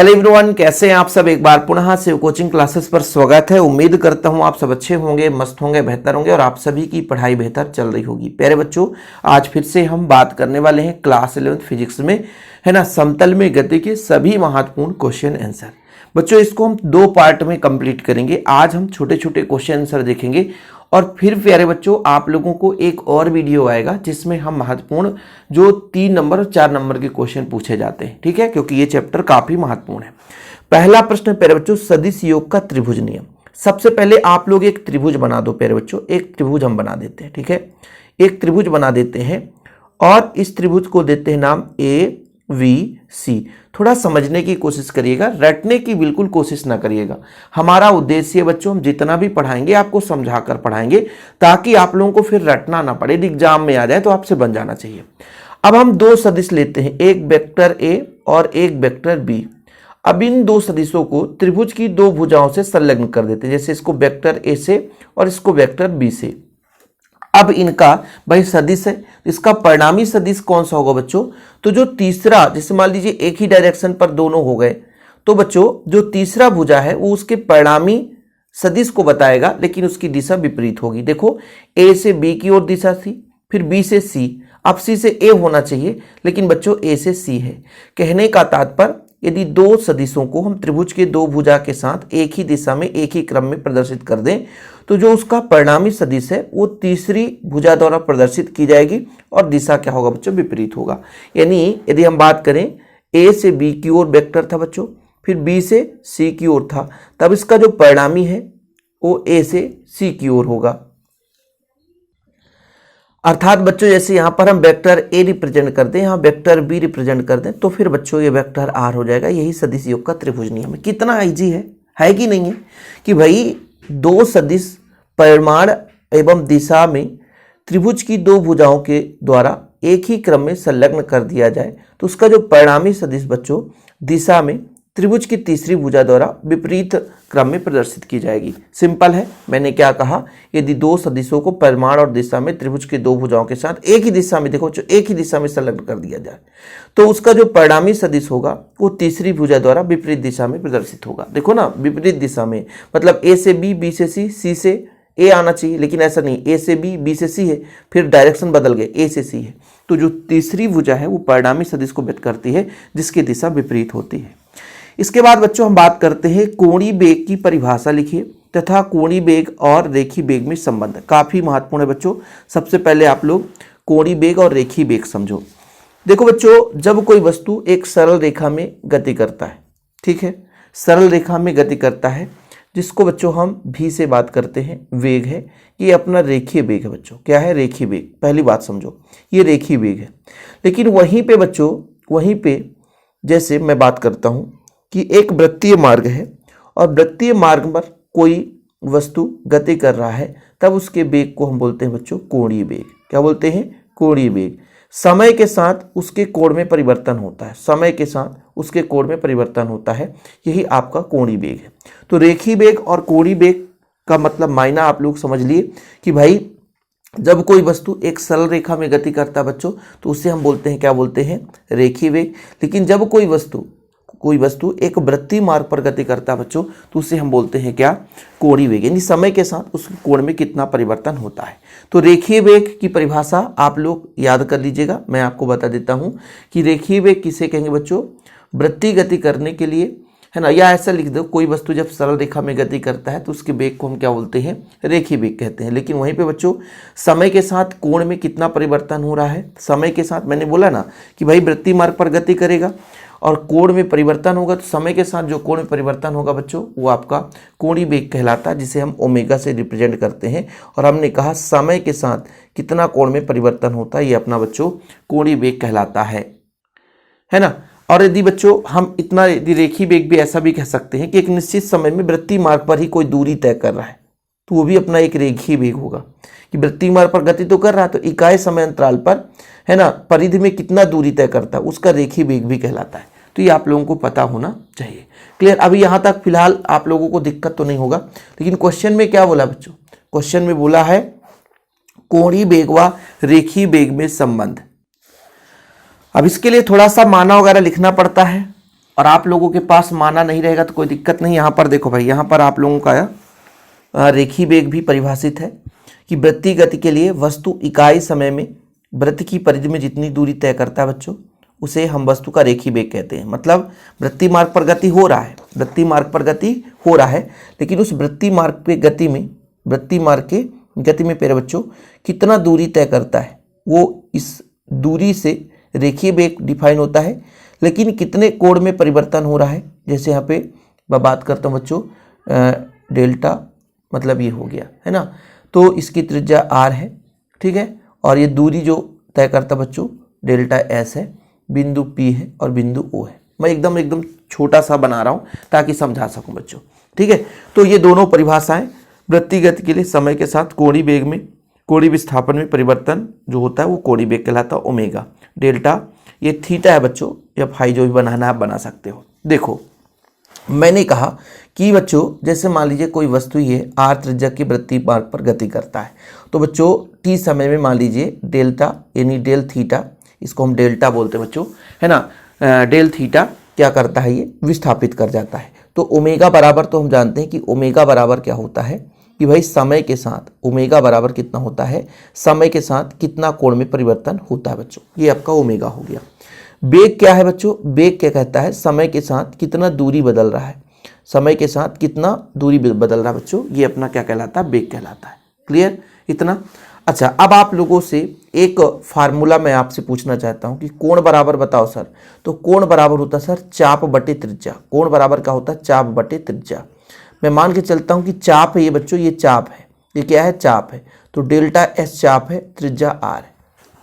Hello everyone, कैसे हैं आप सब। एक बार पुनः शिव कोचिंग क्लासेस पर स्वागत है। उम्मीद करता हूं आप सब अच्छे होंगे, मस्त होंगे, बेहतर होंगे और आप सभी की पढ़ाई बेहतर चल रही होगी। प्यारे बच्चों, आज फिर से हम बात करने वाले हैं क्लास 11 फिजिक्स में, है ना, समतल में गति के सभी महत्वपूर्ण क्वेश्चन आंसर। बच्चों, इसको हम दो पार्ट में कंप्लीट करेंगे। आज हम छोटे छोटे क्वेश्चन आंसर देखेंगे और फिर प्यारे बच्चों आप लोगों को एक और वीडियो आएगा जिसमें हम महत्वपूर्ण जो 3 नंबर और 4 नंबर के क्वेश्चन पूछे जाते हैं, ठीक है, क्योंकि ये चैप्टर काफी महत्वपूर्ण है। पहला प्रश्न प्यारे बच्चों, सदिश योग का त्रिभुज नियम। सबसे पहले आप लोग एक त्रिभुज बना दो प्यारे बच्चों। एक त्रिभुज हम बना देते हैं, ठीक है, एक त्रिभुज बना देते हैं और इस त्रिभुज को देते हैं नाम ABC। थोड़ा समझने की कोशिश करिएगा, रटने की बिल्कुल कोशिश ना करिएगा। हमारा उद्देश्य बच्चों, हम जितना भी पढ़ाएंगे आपको समझाकर पढ़ाएंगे ताकि आप लोगों को फिर रटना ना पड़े, एग्जाम में आ जाए तो आपसे बन जाना चाहिए। अब हम दो सदिश लेते हैं, एक वेक्टर A और एक वेक्टर B। अब इन दो सदिशों को त्रिभुज की दो भुजाओं से संलग्न कर देते हैं, जैसे इसको वेक्टर A से और इसको वेक्टर B से। अब इनका भाई सदिश है, इसका परिणामी सदिश कौन सा होगा बच्चों? तो जो तीसरा, जैसे मान लीजिए एक ही डायरेक्शन पर दोनों हो गए, तो बच्चों जो तीसरा भुजा है वो उसके परिणामी सदिश को बताएगा, लेकिन उसकी दिशा विपरीत होगी। देखो, A से B की ओर दिशा थी, फिर B से C, अब C से A होना चाहिए, लेकिन बच्चों A से C है। कहने का तात्पर्य, यदि दो सदिशों को हम त्रिभुज के दो भुजा के साथ एक ही दिशा में एक ही क्रम में प्रदर्शित कर दें तो जो उसका परिणामी सदिश है वो तीसरी भुजा द्वारा प्रदर्शित की जाएगी और दिशा क्या होगा बच्चों? विपरीत होगा। यानी यदि हम बात करें A से B की ओर वेक्टर था बच्चों, फिर B से C की ओर था, तब इसका जो परिणामी है वो A से C की ओर होगा। अर्थात बच्चों जैसे यहाँ पर हम वेक्टर A रिप्रेजेंट कर दें, यहाँ वेक्टर B रिप्रेजेंट कर दें, तो फिर बच्चों ये वेक्टर R हो जाएगा। यही सदिश योग का त्रिभुज नियम है। कितना इजी है कि नहीं है? कि भाई दो सदिश परिमाण एवं दिशा में त्रिभुज की दो भुजाओं के द्वारा एक ही क्रम में संलग्न कर दिया जाए तो उसका जो परिणामी सदिश बच्चों दिशा में त्रिभुज की तीसरी भुजा द्वारा विपरीत क्रम में प्रदर्शित की जाएगी। सिंपल है। मैंने क्या कहा? यदि दो सदिशों को परिमाण और दिशा में त्रिभुज के दो भुजाओं के साथ एक ही दिशा में, देखो एक ही दिशा में संलग्न कर दिया जाए तो उसका जो परिणामी सदिश होगा वो तीसरी भुजा द्वारा विपरीत दिशा में प्रदर्शित होगा। देखो ना, विपरीत दिशा में मतलब A से B, B से C, C से A आना चाहिए, लेकिन ऐसा नहीं, A से B, B से C है, फिर डायरेक्शन बदल गए, A से C है, तो जो तीसरी भुजा है वो परिणामी सदिश को व्यक्त करती है जिसकी दिशा विपरीत होती है। इसके बाद बच्चों हम बात करते हैं कोणीय वेग की परिभाषा लिखिए तथा कोणीय वेग और रेखीय वेग में संबंध। काफी महत्वपूर्ण है बच्चों। सबसे पहले आप लोग कोणीय वेग और रेखीय वेग समझो। देखो बच्चों, जब कोई वस्तु एक सरल रेखा में गति करता है, ठीक है, सरल रेखा में गति करता है, जिसको बच्चों हम v से बात करते हैं, वेग है, ये अपना रेखीय वेग है बच्चों। क्या है? रेखीय वेग। पहली बात समझो, ये रेखीय वेग है। लेकिन वहीं पे बच्चों, वहीं पे जैसे मैं बात करता हूं कि एक वृत्तीय मार्ग है और वृत्तीय मार्ग पर कोई वस्तु गति कर रहा है, तब उसके वेग को हम बोलते हैं बच्चों कोणीय वेग। क्या बोलते हैं? कोणीय वेग। समय के साथ उसके कोण में परिवर्तन होता है, समय के साथ उसके कोण में परिवर्तन होता है, यही आपका कोणीय वेग है। तो रेखीय वेग और कोणीय वेग का मतलब मायना आप लोग समझ लिए कि भाई जब कोई वस्तु एक सरल रेखा में गति करता है बच्चों तो उसे हम बोलते हैं, क्या बोलते हैं? रेखीय वेग। लेकिन जब कोई वस्तु एक वृत्तीय मार्ग पर गति करता है बच्चों तो उसे हम बोलते हैं क्या? कोणीय वेग। यानी समय के साथ उसके कोण में कितना परिवर्तन होता है। तो रेखीय वेग की परिभाषा आप लोग याद कर लीजिएगा। मैं आपको बता देता हूं कि रेखीय वेग किसे कहेंगे बच्चों? वृत्तीय गति करने के लिए, है ना, या ऐसा लिख दो, कोई वस्तु जब सरल रेखा में गति करता है तो उसके वेग को हम क्या बोलते हैं? रेखीय वेग कहते हैं। लेकिन वहीं पे बच्चों समय के साथ कोण में कितना परिवर्तन हो रहा है, समय के साथ मैंने बोला ना कि भाई वृत्तीय मार्ग पर गति करेगा और कोण में परिवर्तन होगा, तो समय के साथ जो कोण में परिवर्तन होगा बच्चों वो आपका कोणीय वेग कहलाता है, जिसे हम ओमेगा से रिप्रेजेंट करते हैं। और हमने कहा समय के साथ कितना कोण में परिवर्तन होता है, ये अपना बच्चों कोणीय वेग कहलाता है ना। और यदि बच्चों हम इतना, यदि रेखीय वेग भी ऐसा भी कह सकते हैं कि एक निश्चित समय में वृत्तीय मार्ग पर ही कोई दूरी तय कर रहा है तो वो भी अपना एक रेखीय वेग होगा। कि वृत्तीय मार्ग पर गति तो कर रहा है तो इकाई समय अंतराल पर, है ना, परिधि में कितना दूरी तय करता है उसका रेखीय वेग भी कहलाता है। तो ये आप लोगों को पता होना चाहिए। क्लियर? अभी यहाँ तक फिलहाल आप लोगों को दिक्कत तो नहीं होगा। लेकिन क्वेश्चन में क्या बोला बच्चों? क्वेश्चन में बोला है कोणीय वेग व रेखीय वेग में संबंध। अब इसके लिए थोड़ा सा माना वगैरह लिखना पड़ता है और आप लोगों के पास माना नहीं रहेगा तो कोई दिक्कत नहीं। यहाँ पर देखो भाई, यहाँ पर आप लोगों का रेखीय वेग भी परिभाषित है कि वृत्तीय गति के लिए वस्तु इकाई समय में वृत्त की परिधि में जितनी दूरी तय करता है बच्चों, उसे हम वस्तु का रेखीय वेग कहते हैं। मतलब वृत्तीय मार्ग पर गति हो रहा है, वृत्तीय मार्ग पर गति हो रहा है, लेकिन उस वृत्तीय मार्ग पे गति में, वृत्तीय मार्ग के गति में प्यारे बच्चों कितना दूरी तय करता है, वो इस दूरी से रेखीय वेग डिफाइन होता है। लेकिन कितने कोण में परिवर्तन हो रहा है, जैसे यहाँ पे मैं बात करता हूँ बच्चों डेल्टा, मतलब ये हो गया है ना, तो इसकी त्रिज्या r है, ठीक है, और ये दूरी जो तय करता बच्चों डेल्टा s है, बिंदु P है और बिंदु O है। मैं एकदम छोटा सा बना रहा हूँ ताकि समझा सकूँ बच्चों, ठीक है। तो ये दोनों परिभाषाएं वृत्तीय गति के लिए समय के साथ कोणीय वेग में, कोणीय विस्थापन में परिवर्तन जो होता है वो कोणीय वेग कहलाता है। ओमेगा डेल्टा ये थीटा है बच्चों, या फाई जो भी बनाना आप बना सकते हो। देखो मैंने कहा कि बच्चों जैसे मान लीजिए कोई वस्तु ये r त्रिज्या की वृत्तीय मार्ग पर गति करता है, तो बच्चों t समय में मान लीजिए डेल्टा यानी डेल थीटा, इसको हम डेल्टा बोलते हैं बच्चों, है ना, डेल थीटा क्या करता है, ये विस्थापित कर जाता है। तो ओमेगा बराबर, तो हम जानते हैं कि ओमेगा बराबर क्या होता है कि भाई समय के साथ ओमेगा बराबर कितना होता है, समय के साथ कितना कोण में परिवर्तन होता है बच्चों, ये आपका ओमेगा हो गया। वेग क्या है बच्चों, वेग क्या कहता है, समय के साथ कितना दूरी बदल रहा है, समय के साथ कितना दूरी बदल रहा है बच्चों, ये अपना क्या कहलाता है, वेग कहलाता है। क्लियर इतना। अच्छा, अब आप लोगों से एक फार्मूला मैं आपसे पूछना चाहता हूं कि कोण बराबर बताओ सर। तो कोण बराबर होता है सर चाप बटे त्रिज्या। कोण बराबर क्या होता है, चाप बटे त्रिज्या। मैं मान के चलता हूं कि चाप है ये बच्चों, ये चाप है, ये क्या है, चाप है, तो डेल्टा एस चाप है, त्रिज्या आर है,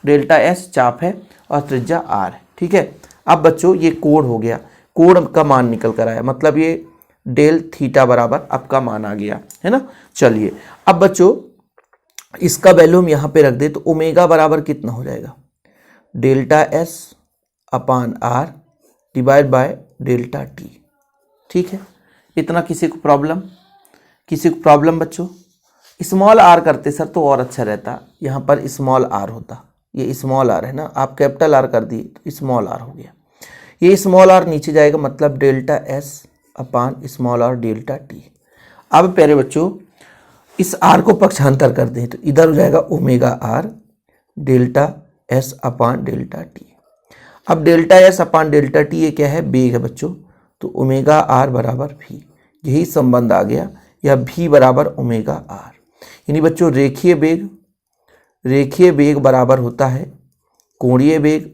डेल्टा एस चाप है और त्रिज्या आर है, ठीक है। अब बच्चों ये कोण हो गया, कोण का मान निकल कर आया, मतलब ये डेल थीटा बराबर आपका मान आ गया, है ना। चलिए अब बच्चों इसका वैल्यू हम यहाँ पे रख दे, तो ओमेगा बराबर कितना हो जाएगा, delta S upon R divide by delta T, ठीक है। इतना किसी को प्रॉब्लम, किसी को प्रॉब्लम बच्चों। स्मॉल आर करते सर तो और अच्छा रहता, यहाँ पर स्मॉल आर होता, ये स्मॉल आर है ना, आप कैपिटल आर कर दिए तो स्मॉल आर हो गया, ये स्मॉल आर नीचे जाएगा, मतलब डेल्टा एस अपान स्मॉल आर डेल्टा टी। अब प्यारे बच्चों इस आर को पक्षांतर कर दें तो इधर हो जाएगा omega r delta S upon delta t. अब delta S upon delta t ये क्या है, वेग है बच्चों, तो ओमेगा आर बराबर भी, यही संबंध आ गया, या भी बराबर ओमेगा आर। यानी बच्चों रेखीय वेग, रेखीय वेग बराबर होता है कोणीय वेग।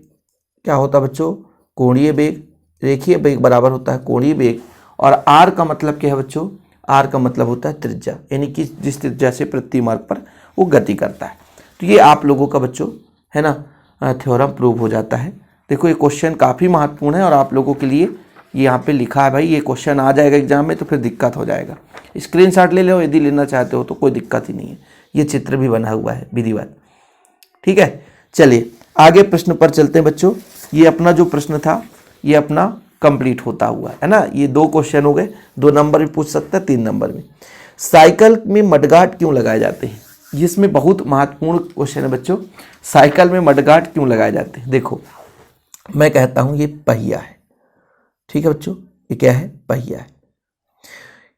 क्या होता है बच्चों, कोणीय वेग, रेखीय वेग बराबर होता है कोणीय वेग। और आर का मतलब क्या है बच्चों, आर का मतलब होता है त्रिज्या, यानी कि जिस त्रिज्या से वृत्तीय मार्ग पर वो गति करता है। तो ये आप लोगों का बच्चों है ना थ्योरम प्रूव हो जाता है। देखो ये क्वेश्चन काफ़ी महत्वपूर्ण है और आप लोगों के लिए ये यहाँ पे लिखा है भाई, ये क्वेश्चन आ जाएगा एग्जाम में तो फिर दिक्कत हो जाएगा। स्क्रीनशॉट ले लो यदि लेना चाहते हो तो, कोई दिक्कत ही नहीं है, ये चित्र भी बना हुआ है विधिवत, ठीक है। चलिए आगे प्रश्न पर चलते हैं बच्चों। ये अपना जो प्रश्न था ये अपना कंप्लीट होता हुआ है ना, ये 2 क्वेश्चन हो गए, 2 नंबर भी पूछ सकता है, 3 नंबर में। साइकिल में मडगार्ड क्यों लगाए जाते हैं, जिसमें बहुत महत्वपूर्ण क्वेश्चन है बच्चों, साइकिल में मडगार्ड क्यों लगाए जाते हैं। देखो मैं कहता हूं ये पहिया है, ठीक है बच्चों, ये क्या है, पहिया है,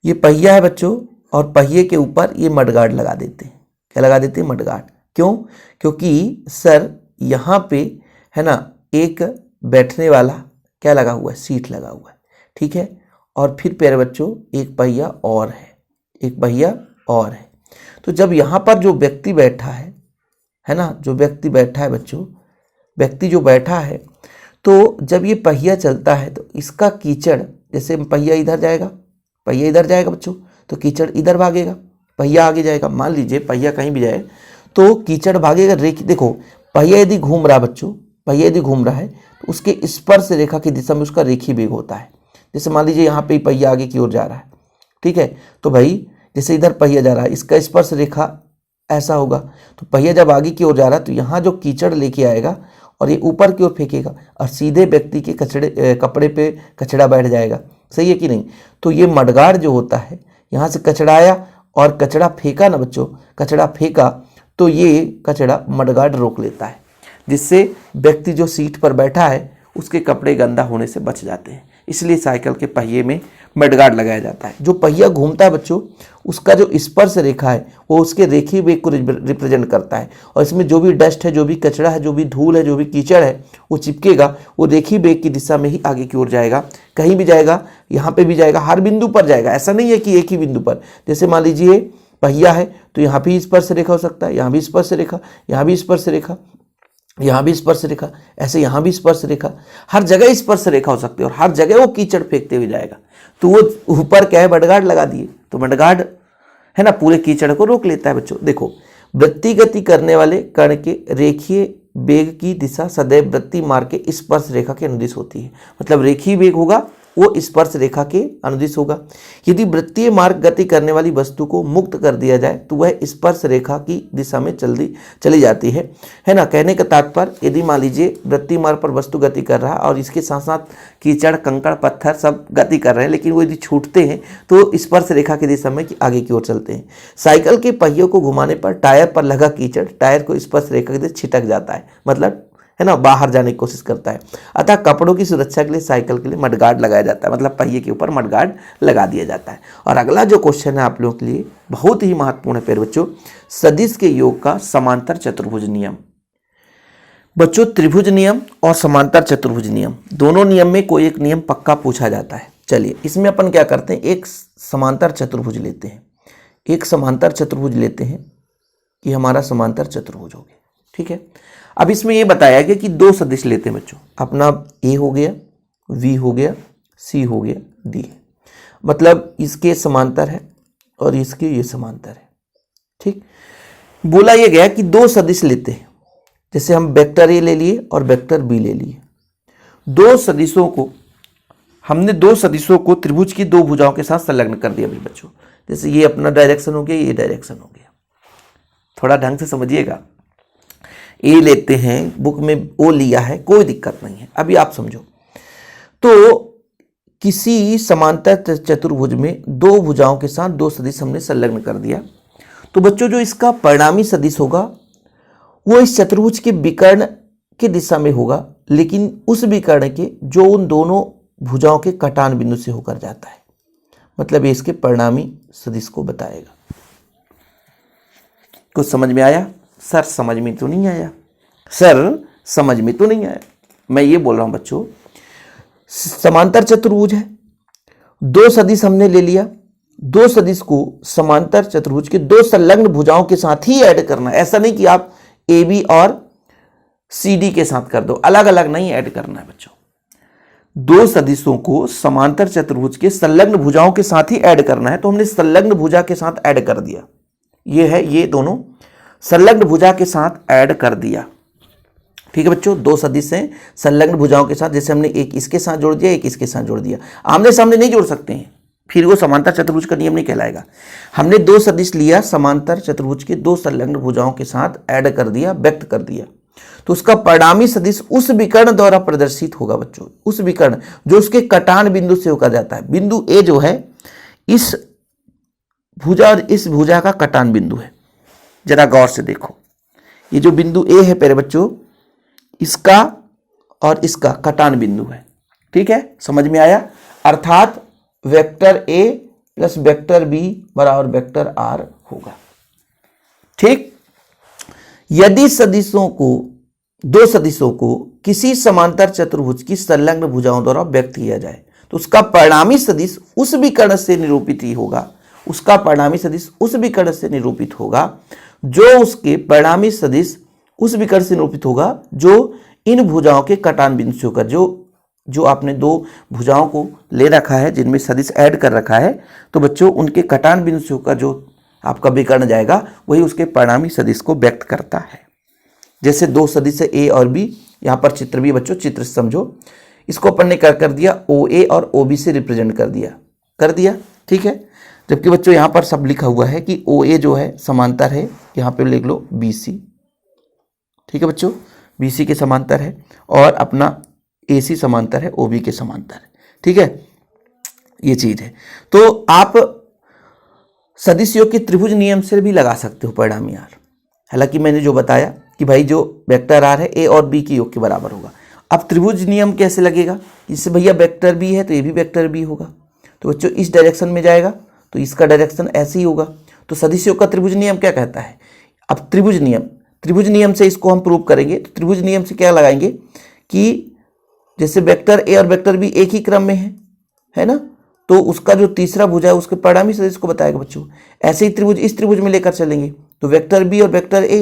ये पहिया है बच्चों, और पहिए के ऊपर ये मडगार्ड लगा देते हैं। क्या लगा देते हैं, मडगार्ड। क्यों, क्योंकि सर यहाँ पे है ना एक बैठने वाला क्या लगा हुआ है, सीट लगा हुआ है, ठीक है। और फिर प्यारे बच्चों एक पहिया और है, एक पहिया और है। तो जब यहाँ पर जो व्यक्ति बैठा है ना, जो व्यक्ति बैठा है बच्चों, व्यक्ति जो बैठा है, तो जब ये पहिया चलता है तो इसका कीचड़, जैसे पहिया इधर जाएगा, पहिया इधर जाएगा बच्चों, तो कीचड़ इधर भागेगा, पहिया आगे जाएगा। मान लीजिए पहिया कहीं भी जाए तो कीचड़ भागेगा। देखो पहिया यदि घूम रहा है बच्चों, पहिया यदि घूम रहा है तो उसके स्पर्श रेखा की दिशा में उसका रेखीय वेग होता है। जैसे मान लीजिए यहाँ पे पहिया आगे की ओर जा रहा है, ठीक है, तो भाई जैसे इधर पहिया जा रहा है, इसका स्पर्श रेखा ऐसा होगा, तो पहिया जब आगे की ओर जा रहा है तो यहाँ जो कीचड़ लेके आएगा और ये ऊपर की ओर फेंकेगा और सीधे व्यक्ति के कपड़े पे कचड़ा बैठ जाएगा। सही है कि नहीं। तो ये मडगार्ड जो होता है, यहाँ से कचड़ा आया और कचड़ा फेंका ना बच्चों, कचड़ा फेंका तो ये कचड़ा मडगार्ड रोक लेता है, जिससे व्यक्ति जो सीट पर बैठा है उसके कपड़े गंदा होने से बच जाते हैं। इसलिए साइकिल के पहिए में मडगार्ड लगाया जाता है। जो पहिया घूमता है बच्चों, उसका जो स्पर्श रेखा है वो उसके रेखीय वेग को रिप्रेजेंट करता है, और इसमें जो भी डस्ट है, जो भी कचरा है, जो भी धूल है, जो भी कीचड़ है, वो चिपकेगा, वो रेखीय वेग की दिशा में ही आगे की ओर जाएगा। कहीं भी जाएगा, यहाँ पे भी जाएगा, हर बिंदु पर जाएगा। ऐसा नहीं है कि एक ही बिंदु पर। जैसे मान लीजिए पहिया है तो यहाँ भी स्पर्श रेखा हो सकता है, यहाँ भी स्पर्श रेखा, यहाँ भी स्पर्श रेखा, यहाँ भी स्पर्श रेखा, ऐसे यहाँ भी स्पर्श रेखा, हर जगह स्पर्श रेखा हो सकती है, और हर जगह वो कीचड़ फेंकते हुए जाएगा। तो वो ऊपर क्या है, मडगार्ड लगा दिए, तो मडगार्ड है ना पूरे कीचड़ को रोक लेता है। बच्चों देखो, वृत्ति गति करने वाले कण के रेखीय वेग की दिशा सदैव वृत्ति मार्ग के स्पर्श रेखा के अनुदिश होती है। मतलब रेखीय वेग होगा वो स्पर्श रेखा के अनुदिश होगा। यदि वृत्तीय मार्ग गति करने वाली वस्तु को मुक्त कर दिया जाए तो वह स्पर्श रेखा की दिशा में चली जाती है ना। कहने का तात्पर्य, यदि मान लीजिए वृत्तीय मार्ग पर वस्तु गति कर रहा है और इसके साथ साथ कीचड़, कंकड़, पत्थर सब गति कर रहे हैं, लेकिन वो यदि छूटते हैं तो स्पर्श रेखा की दिशा में आगे की ओर चलते हैं। साइकिल के पहियों को घुमाने पर टायर पर लगा कीचड़ टायर को स्पर्श रेखा की दिशा छिटक जाता है, मतलब है ना बाहर जाने की कोशिश करता है। अतः कपड़ों की सुरक्षा के लिए साइकिल के लिए मडगार्ड लगाया जाता है, मतलब पहिए के ऊपर मडगार्ड लगा दिया जाता है। और अगला जो क्वेश्चन है आप लोगों के लिए बहुत ही महत्वपूर्ण है प्यारे बच्चों, सदिश के योग का समांतर चतुर्भुज नियम। बच्चों त्रिभुज नियम और समांतर चतुर्भुज नियम, दोनों नियम में कोई एक नियम पक्का पूछा जाता है। चलिए इसमें अपन क्या करते हैं, एक समांतर चतुर्भुज लेते हैं, एक समांतर चतुर्भुज लेते हैं कि हमारा समांतर चतुर्भुज हो गया। ठीक है, अब इसमें ये बताया गया कि दो सदिश लेते हैं बच्चों, अपना ए हो गया, वी हो गया, सी हो गया, डी है, मतलब इसके समांतर है और इसके ये समांतर है। ठीक, बोला ये गया कि दो सदिश लेते हैं, जैसे हम वेक्टर ए ले लिए और वेक्टर बी ले लिए। दो सदिशों को त्रिभुज की दो भुजाओं के साथ संलग्न कर दिया भाई बच्चों। जैसे ये अपना डायरेक्शन हो गया, ये डायरेक्शन हो गया, थोड़ा ढंग से समझिएगा। ए लेते हैं, बुक में ओ लिया है, कोई दिक्कत नहीं है, अभी आप समझो। तो किसी समांतर चतुर्भुज में दो भुजाओं के साथ दो सदिश हमने संलग्न कर दिया, तो बच्चों जो इसका परिणामी सदिश होगा वो इस चतुर्भुज के विकर्ण की दिशा में होगा, लेकिन उस विकर्ण के जो उन दोनों भुजाओं के कटान बिंदु से होकर जाता है, मतलब ये इसके परिणामी सदिश को बताएगा। कुछ समझ में आया? सर समझ में तो नहीं आया, सर समझ में तो नहीं आया। मैं ये बोल रहा हूं बच्चों, समांतर चतुर्भुज है, दो सदिश हमने ले लिया, दो सदिश को समांतर चतुर्भुज के दो संलग्न भुजाओं के साथ ही ऐड करना है। ऐसा नहीं कि आप ए बी और सी डी के साथ कर दो, अलग अलग नहीं ऐड करना है बच्चों। दो सदिशों को समांतर चतुर्भुज के संलग्न भुजाओं के साथ ही ऐड करना है, तो हमने संलग्न भुजा के साथ ऐड कर दिया। ये है, ये दोनों संलग्न भुजा के साथ ऐड कर दिया। ठीक है बच्चों, दो सदिश हैं संलग्न भुजाओं के साथ, जैसे हमने एक इसके साथ जोड़ दिया, एक इसके साथ जोड़ दिया। आमने सामने नहीं जोड़ सकते हैं, फिर वो समांतर चतुर्भुज का नियम नहीं कहलाएगा। हमने दो सदिश लिया, समांतर चतुर्भुज के दो संलग्न भुजाओं के साथ ऐड कर दिया, व्यक्त कर दिया, तो उसका परिणामी सदिश उस विकर्ण द्वारा प्रदर्शित होगा बच्चों। उस विकर्ण जो उसके कटान बिंदु से होकर जाता है। बिंदु ए जो है इस भुजा और इस भुजा का कटान बिंदु है, जरा गौर से देखो। ये जो बिंदु ए है प्यारे बच्चों, इसका और इसका कटान बिंदु है। ठीक है, समझ में आया? अर्थात vector A plus vector B बराबर वेक्टर आर होगा। ठीक, यदि दो सदिशों को किसी समांतर चतुर्भुज की संलग्न भुजाओं द्वारा व्यक्त किया जाए तो उसका परिणामी सदिश उस विकर्ण से निरूपित ही होगा। उसका परिणामी सदिश उस विकर्ण से निरूपित होगा जो उसके परिणामी सदिश उस विकर्ण से निरूपित होगा जो इन भुजाओं के कटान बिंदु से होकर, जो आपने दो भुजाओं को ले रखा है जिनमें सदिश ऐड कर रखा है, तो बच्चों उनके कटान बिंदु से होकर जो आपका विकर्ण जाएगा वही उसके परिणामी सदिश को व्यक्त करता है। जैसे दो सदिश है ए और बी, यहाँ पर चित्र भी बच्चों चित्र समझो। इसको अपन ने कर दिया ओ ए और ओ बी से रिप्रेजेंट कर दिया। ठीक है, जबकि बच्चों यहाँ पर सब लिखा हुआ है कि ओ ए जो है समांतर है, यहाँ पे लिख लो बी सी। ठीक है बच्चों, बी सी के समांतर है और अपना ए सी समांतर है ओ बी के समांतर है। ठीक है, ये चीज है। तो आप सदिश योग के त्रिभुज नियम से भी लगा सकते हो परिणामी आर। हालांकि मैंने जो बताया कि भाई जो वेक्टर आर है ए और बी के योग के बराबर होगा। अब त्रिभुज नियम कैसे लगेगा, इससे भैया वेक्टर बी है तो ये भी वेक्टर बी होगा, तो बच्चों इस डायरेक्शन में जाएगा तो इसका डायरेक्शन ऐसे ही होगा। तो सदिश योग का त्रिभुज नियम क्या कहता है। अब त्रिभुज नियम से इसको हम प्रूव करेंगे। तो त्रिभुज नियम से क्या लगाएंगे कि जैसे वेक्टर ए और वेक्टर बी एक ही क्रम में है ना, तो उसका जो तीसरा भुजा है उसके परिणामी सदिश को बताएगा बच्चों। ऐसे ही त्रिभुज इस त्रिभुज में लेकर चलेंगे तो वेक्टर बी और वेक्टर ए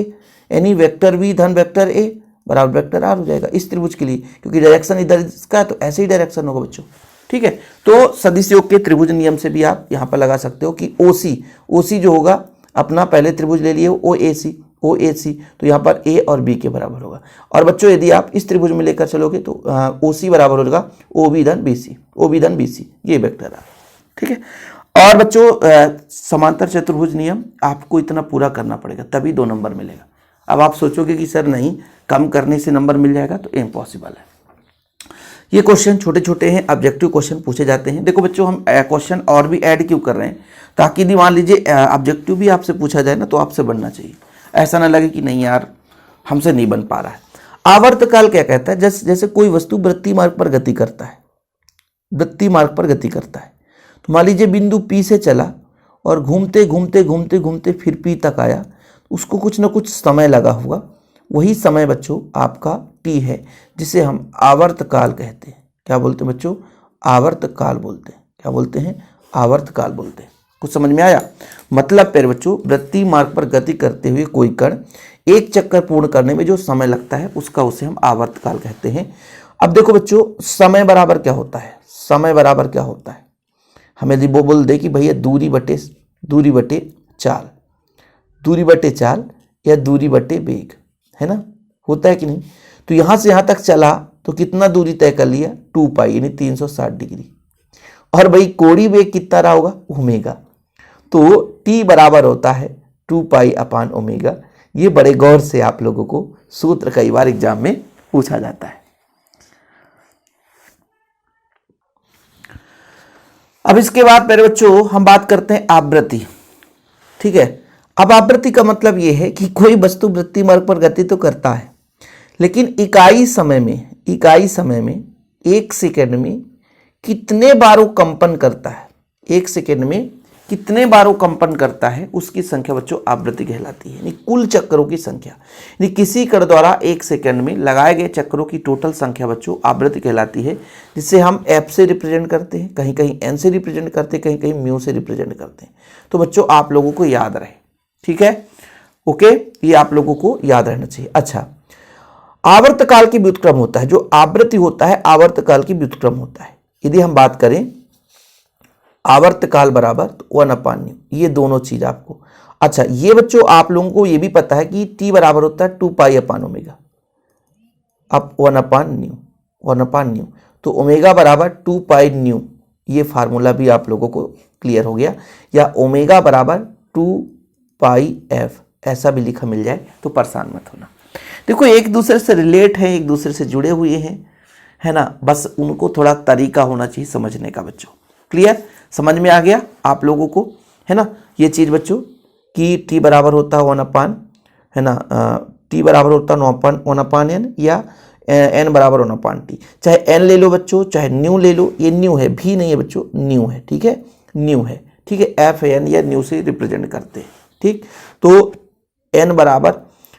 यानी वेक्टर बी धन वेक्टर ए बराबर वेक्टर आर हो जाएगा इस त्रिभुज के लिए, क्योंकि डायरेक्शन इधर इसका है तो ऐसे ही डायरेक्शन होगा बच्चों। ठीक है, तो सदिश योग के त्रिभुज नियम से भी आप यहाँ पर लगा सकते हो कि ओसी जो होगा अपना पहले त्रिभुज ले लिए ओ ए सी, तो यहाँ पर ए और बी के बराबर होगा। और बच्चों यदि आप इस त्रिभुज में लेकर चलोगे तो ओ सी बराबर होगा ओ बी धन बी सी, ये वेक्टर आ। ठीक है, और बच्चों समांतर चतुर्भुज नियम आपको इतना पूरा करना पड़ेगा तभी 2 नंबर मिलेगा। अब आप सोचोगे कि सर नहीं कम करने से नंबर मिल जाएगा, तो इम्पॉसिबल है। ये क्वेश्चन छोटे छोटे हैं, ऑब्जेक्टिव क्वेश्चन पूछे जाते हैं। देखो बच्चों हम क्वेश्चन और भी ऐड क्यों कर रहे हैं, ताकि यदि मान लीजिए ऑब्जेक्टिव भी आपसे पूछा जाए ना तो आपसे बनना चाहिए, ऐसा ना लगे कि नहीं यार हमसे नहीं बन पा रहा है। आवर्तकाल क्या कहता है, जैसे कोई वस्तु वृत्तीय मार्ग पर गति करता है, तो मान लीजिए बिंदु P से चला और घूमते घूमते फिर P तक आया, उसको कुछ ना कुछ समय लगा हुआ, वही समय बच्चों आपका T है, जिसे हम आवर्तकाल कहते हैं। क्या बोलते हैं बच्चों, आवर्तकाल बोलते हैं। क्या बोलते हैं, आवर्तकाल बोलते हैं। कुछ समझ में आया। मतलब फिर बच्चों वृत्तीय मार्ग पर गति करते हुए कोई कण एक चक्कर पूर्ण करने में जो समय लगता है उसे हम आवर्तकाल कहते हैं। अब देखो बच्चों समय बराबर क्या होता है, हमें यदि वो बोल दे कि भैया दूरी बटे चाल या दूरी बटे वेग, है ना, होता है कि नहीं। तो यहाँ से यहाँ तक चला तो कितना दूरी तय कर लिया, 2 पाई यानी 360 डिग्री। और भाई कोणीय वेग कितना रहा होगा, ओमेगा, तो T बराबर होता है 2 पाई अपान ओमेगा। ये बड़े गौर से आप लोगों को सूत्र कई बार एग्जाम में पूछा जाता है। अब इसके बाद मेरे बच्चों हम बात करते हैं आवृत्ति। ठीक है, अब आवृत्ति का मतलब यह है कि कोई वस्तु वृत्तीय मार्ग पर गति तो करता है, लेकिन इकाई समय में 1 सेकेंड में कितने बारों कंपन करता है, 1 सेकेंड में कितने बारों कंपन करता है, उसकी संख्या बच्चों आवृत्ति कहलाती है, यानी कुल चक्रों की संख्या। यानी किसी कण द्वारा 1 सेकेंड में लगाए गए चक्रों की टोटल संख्या बच्चों आवृत्ति कहलाती है, जिसे हम एफ से रिप्रेजेंट करते हैं, कहीं कहीं एन से रिप्रेजेंट करते हैं, कहीं कहीं म्यू से रिप्रेजेंट करते हैं। तो बच्चों आप लोगों को याद रहे, ठीक है, ओके, ये आप लोगों को याद रहना चाहिए। अच्छा, आवर्तकाल की व्युत्क्रम होता है, जो आवृत्ति होता है आवर्तकाल की व्युत्क्रम होता है। यदि हम बात करें आवर्तकाल बराबर 1/ν, ये दोनों चीज आपको। अच्छा, ये बच्चों आप लोगों को ये भी पता है कि T बराबर होता है 2 पाई अपान ओमेगा, अब 1/ν, तो ओमेगा बराबर 2 पाई न्यू, ये फार्मूला भी आप लोगों को क्लियर हो गया। या ओमेगा बराबर 2 पाई एफ, ऐसा भी लिखा मिल जाए तो परेशान मत होना। देखो एक दूसरे से रिलेट है, एक दूसरे से जुड़े हुए हैं, है ना, बस उनको थोड़ा तरीका होना चाहिए समझने का बच्चों। क्लियर, समझ में आ गया आप लोगों को, है ना, ये चीज बच्चों कि T बराबर होता है 1/, है ना, T बराबर होता है 1/n या n बराबर 1/t। चाहे n ले लो बच्चों, चाहे न्यू ले लो, ये न्यू है, भी नहीं है बच्चों, न्यू है, ठीक है, न्यू है, ठीक है, एफ एन या न्यू से रिप्रेजेंट करते हैं, ठीक। तो n बराबर,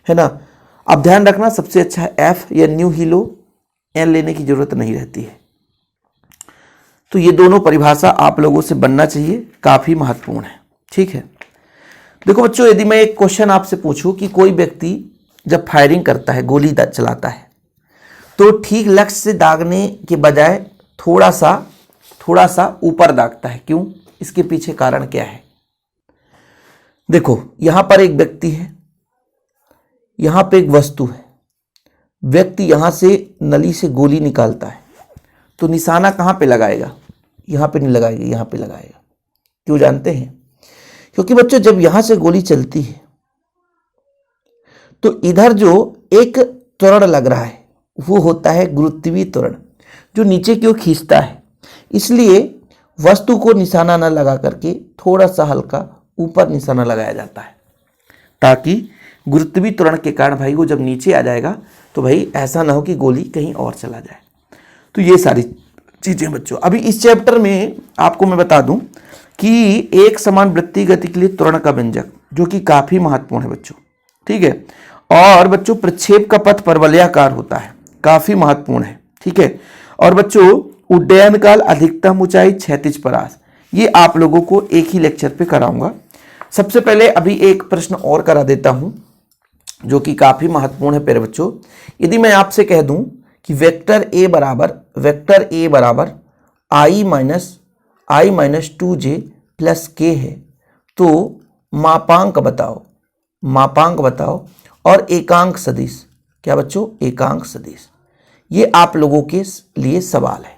है ना, अब ध्यान रखना सबसे अच्छा है एफ या न्यू ही लो, n लेने की जरूरत नहीं रहती है। तो ये दोनों परिभाषा आप लोगों से बनना चाहिए, काफी महत्वपूर्ण है, ठीक है। देखो बच्चों, यदि मैं एक क्वेश्चन आपसे पूछूं कि कोई व्यक्ति जब फायरिंग करता है, गोली चलाता है, तो ठीक लक्ष्य से दागने के बजाय थोड़ा सा ऊपर दागता है, क्यों, इसके पीछे कारण क्या है। देखो यहां पर एक व्यक्ति है, यहां पे एक वस्तु है, व्यक्ति यहां से नली से गोली निकालता है, तो निशाना कहां पे लगाएगा, यहां पे नहीं लगाएगा, यहां पे लगाएगा। क्यों जानते हैं, क्योंकि बच्चों जब यहां से गोली चलती है तो इधर जो एक त्वरण लग रहा है वो होता है गुरुत्वीय त्वरण, जो नीचे की ओर खींचता है। इसलिए वस्तु को निशाना न लगा करके थोड़ा सा हल्का ऊपर निशाना लगाया जाता है, ताकि गुरुत्वीय त्वरण के कारण भाई वो जब नीचे आ जाएगा तो भाई ऐसा ना हो कि गोली कहीं और चला जाए। तो ये सारी चीजें बच्चों। अभी इस चैप्टर में आपको मैं बता दूं कि एक समान वृत्तीय गति के लिए त्वरण का व्यंजक, जो कि काफी महत्वपूर्ण है बच्चों, ठीक है। और बच्चों प्रक्षेप का पथ परवलयाकार होता है, काफी महत्वपूर्ण है, ठीक है। और बच्चों उड्डयन काल, अधिकतम ऊंचाई, क्षैतिज परास, ये आप लोगों को एक ही लेक्चर पे कराऊंगा। सबसे पहले अभी एक प्रश्न और करा देता हूं जो कि काफी महत्वपूर्ण है प्यारे बच्चों। यदि मैं आपसे कह दूं कि वेक्टर ए बराबर आई माइनस 2j प्लस के है, तो मापांक बताओ और एकांक सदिश, क्या बच्चों, एकांक सदिश। ये आप लोगों के लिए सवाल है,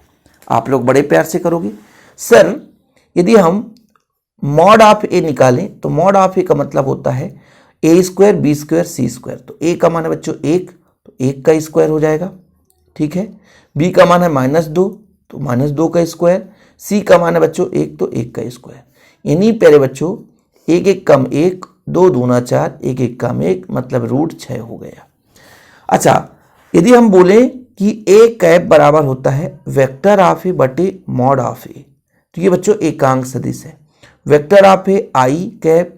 आप लोग बड़े प्यार से करोगे। सर यदि हम मॉड ऑफ ए निकालें तो मॉड ऑफ ए का मतलब होता है ए स्क्वायर बी स्क्वायर सी स्क्वायर। तो ए का मान है बच्चों 1, तो 1 का स्क्वायर हो जाएगा, ठीक है। बी का मान है -2, तो -2 का स्क्वायर। सी का मान है बच्चों 1, तो 1 का स्क्वायर। यानी प्यारे बच्चों 1 1 कम 1, 2 दूना 4, 1 1 कम 1, मतलब √6 हो गया। अच्छा, यदि हम बोले कि ए कैप बराबर होता है वेक्टर ऑफ ए बटे मॉड ऑफ ए, तो ये बच्चों एकांक सदिश है। Vector of A I cap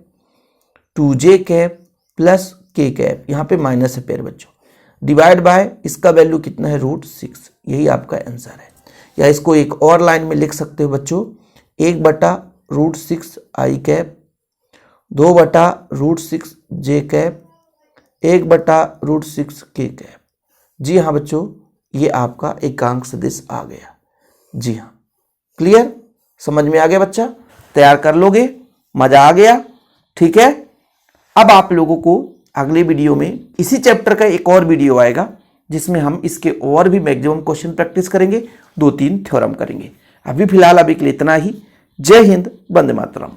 2j cap plus के कैप, यहाँ पे माइनस है प्यारे बच्चों, डिवाइड बाय इसका वैल्यू कितना है √6, यही आपका आंसर है। या इसको एक और लाइन में लिख सकते हो बच्चों, 1/√6 आई कैप, 2/√6 जे कैप, 1/√6 के कैप। जी हाँ बच्चों, ये आपका एकांक सदिश आ गया। जी हाँ, क्लियर, समझ में आ गया बच्चा, तैयार कर लोगे, मजा आ गया, ठीक है। अब आप लोगों को अगले वीडियो में इसी चैप्टर का एक और वीडियो आएगा जिसमें हम इसके और भी मैक्सिमम क्वेश्चन प्रैक्टिस करेंगे, 2-3 थ्योरम करेंगे। अभी फिलहाल अभी के लिए इतना ही। जय हिंद, वंदे मातरम।